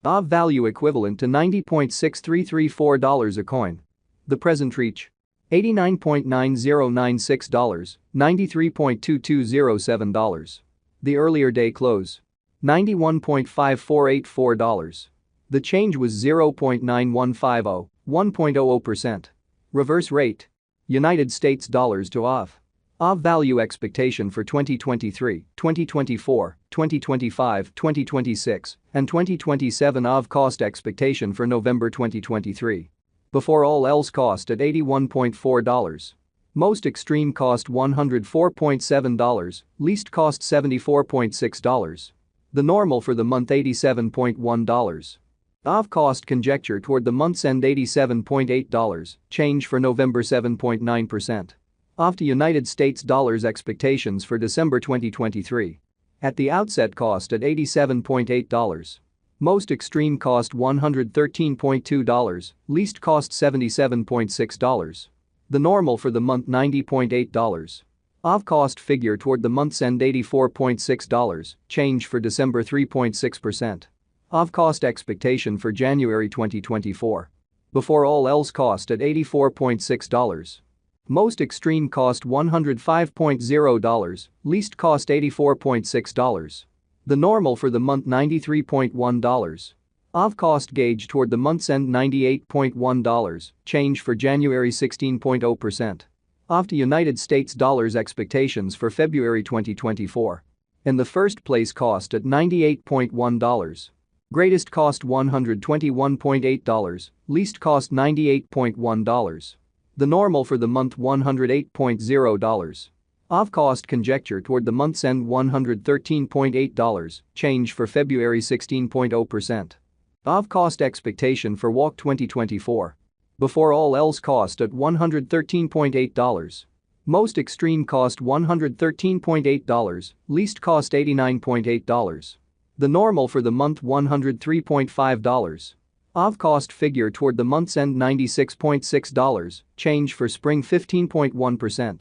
Aave value equivalent to $90.6334 a coin. The present reach. $89.9096, $93.2207. The earlier day close. $91.5484. The change was 0.9150, 1.00%. Reverse rate. United States dollars to Aave. Aave value expectation for 2023, 2024, 2025, 2026, and 2027. Aave cost expectation for November 2023. Before all else cost at $81.4. Most extreme cost $104.7, least cost $74.6. The normal for the month $87.1. Aave cost conjecture toward the month's end $87.8, change for November 7.9%. Aave to United States dollars expectations for December 2023. At the outset cost at $87.8. Most extreme cost $113.2, least cost $77.6. The normal for the month $90.8. Aave cost figure toward the month's end $84.6, change for December 3.6%. Aave cost expectation for January 2024. Before all else cost at $84.6. Most extreme cost $105.0, least cost $84.6. The normal for the month $93.1. Aave cost gauge toward the month's end $98.1, change for January 16.0%. Aave to United States dollars expectations for February 2024. In the first place cost at $98.1. Greatest cost $121.8, least cost $98.1. The normal for the month $108.0. Aave cost conjecture toward the month's end $113.8, change for February 16.0%. Aave cost expectation for WAC 2024. Before all else cost at $113.8. Most extreme cost $113.8, least cost $89.8. The normal for the month $103.5. Aave cost figure toward the month's end $96.6, change for spring 15.1%.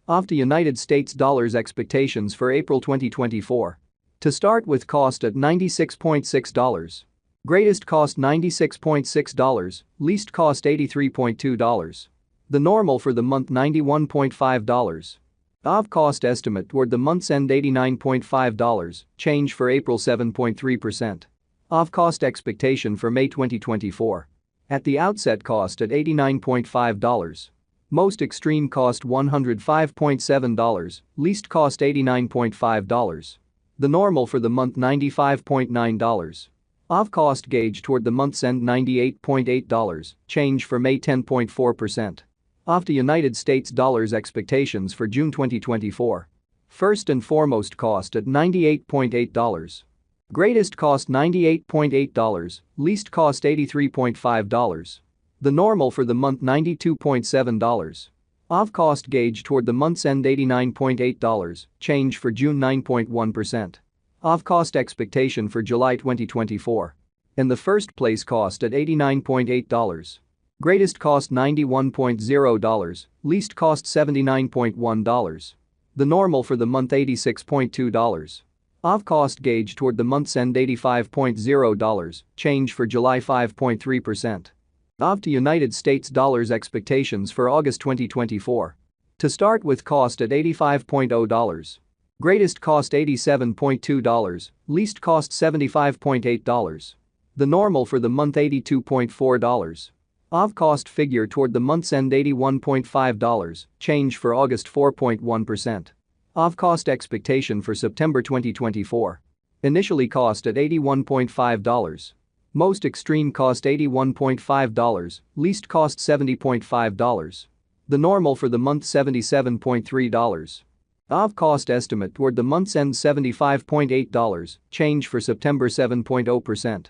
Aave to United States dollars expectations for April 2024. To start with cost at $96.6. Greatest cost $96.6, least cost $83.2. The normal for the month $91.5. Aave cost estimate toward the month's end $89.5, change for April 7.3%. Aave cost expectation for May 2024. At the outset cost at $89.5. Most extreme cost $105.7, least cost $89.5. The normal for the month $95.9. Aave cost gauge toward the month's end $98.8, change for May 10.4%. Aave to United States dollars expectations for June 2024. First and foremost cost at $98.8. Greatest cost $98.8, least cost $83.5. The normal for the month $92.7. Aave cost gauge toward the month's end $89.8, change for June 9.1%. Aave cost expectation for July 2024. In the first place cost at $89.8. Greatest cost $91.0, least cost $79.1. The normal for the month $86.2. Aave cost gauge toward the month's end $85.0, change for July 5.3%. Aave to United States dollars expectations for August 2024. To start with cost at $85.0. Greatest cost $87.2, least cost $75.8. The normal for the month $82.4. Aave cost figure toward the month's end $81.5, change for August 4.1%. Aave cost expectation for September 2024. Initially cost at $81.5. Most extreme cost $81.5, least cost $70.5. The normal for the month $77.3. Aave cost estimate toward the month's end $75.8, change for September 7.0%.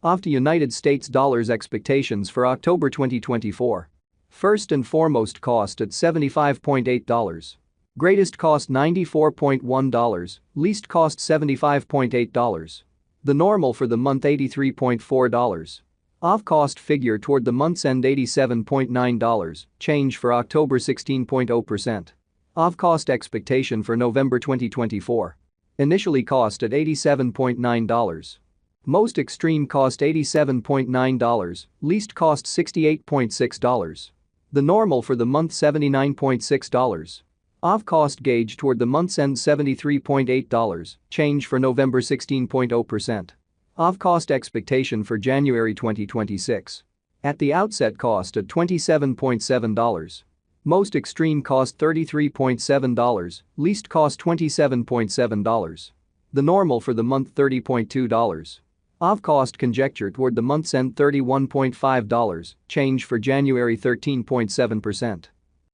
Aave to United States dollars expectations for October 2024. First and foremost cost at $75.8. Greatest cost $94.1, least cost $75.8. The normal for the month $83.4. Aave cost figure toward the month's end $87.9, change for October 16.0%. Aave cost expectation for November 2024. Initially cost at $87.9. Most extreme cost $87.9, least cost $68.6. The normal for the month $79.6. Aave cost gauge toward the month's end $73.8, change for November 16.0%. Aave cost expectation for January 2026. At the outset cost at $27.7. Most extreme cost $33.7, least cost $27.7. The normal for the month $30.2. Aave cost conjecture toward the month's end $31.5, change for January 13.7%.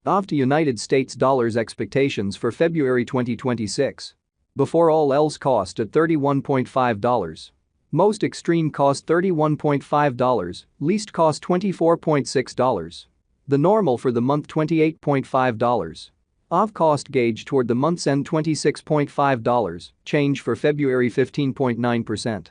Aave to United States dollars expectations for February 2026. Before all else cost at $31.5. Most extreme cost $31.5, least cost $24.6. The normal for the month $28.5. Aave cost gauge toward the month's end $26.5, change for February 15.9%.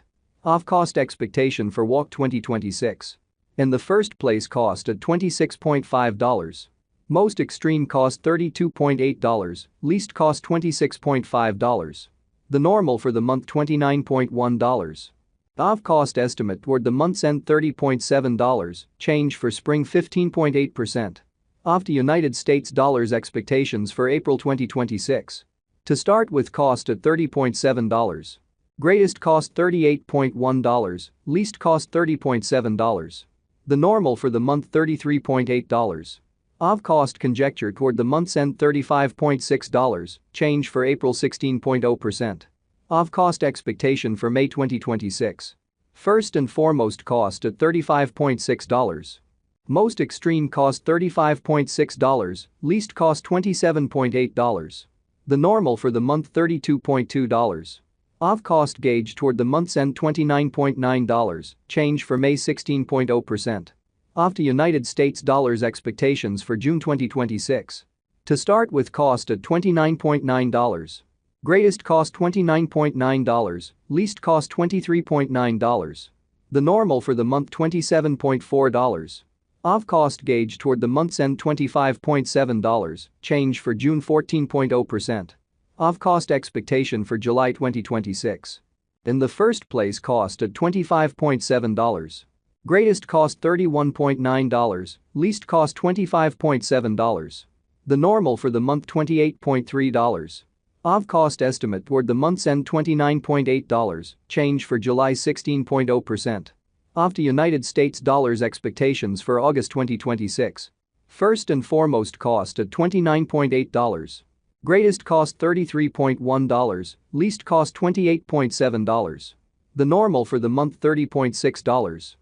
Aave cost expectation for WAC 2026. In the first place cost at $26.5. Most extreme cost $32.8, least cost $26.5. The normal for the month $29.1. Aave cost estimate toward the month's end $30.7, change for spring 15.8%. Aave to United States dollars expectations for April 2026. To start with cost at $30.7. Greatest cost $38.1, least cost $30.7. The normal for the month $33.8. Aave cost conjecture toward the month's end $35.6, change for April 16.0%. Aave cost expectation for May 2026. First and foremost cost at $35.6. Most extreme cost $35.6, least cost $27.8. The normal for the month $32.2. Aave cost gauge toward the month's end $29.9, change for May 16.0%. Aave to United States dollars expectations for June 2026. To start with cost at $29.9. Greatest cost $29.9, least cost $23.9. The normal for the month $27.4. Aave cost gauge toward the month's end $25.7, change for June 14.0%. Aave cost expectation for July 2026. In the first place cost at $25.7. Greatest cost $31.9, least cost $25.7. The normal for the month $28.3. Aave cost estimate toward the month's end $29.8, change for July 16.0%. Aave to United States dollars expectations for August 2026. First and foremost cost at $29.8. Greatest cost $33.1, least cost $28.7. The normal for the month $30.6.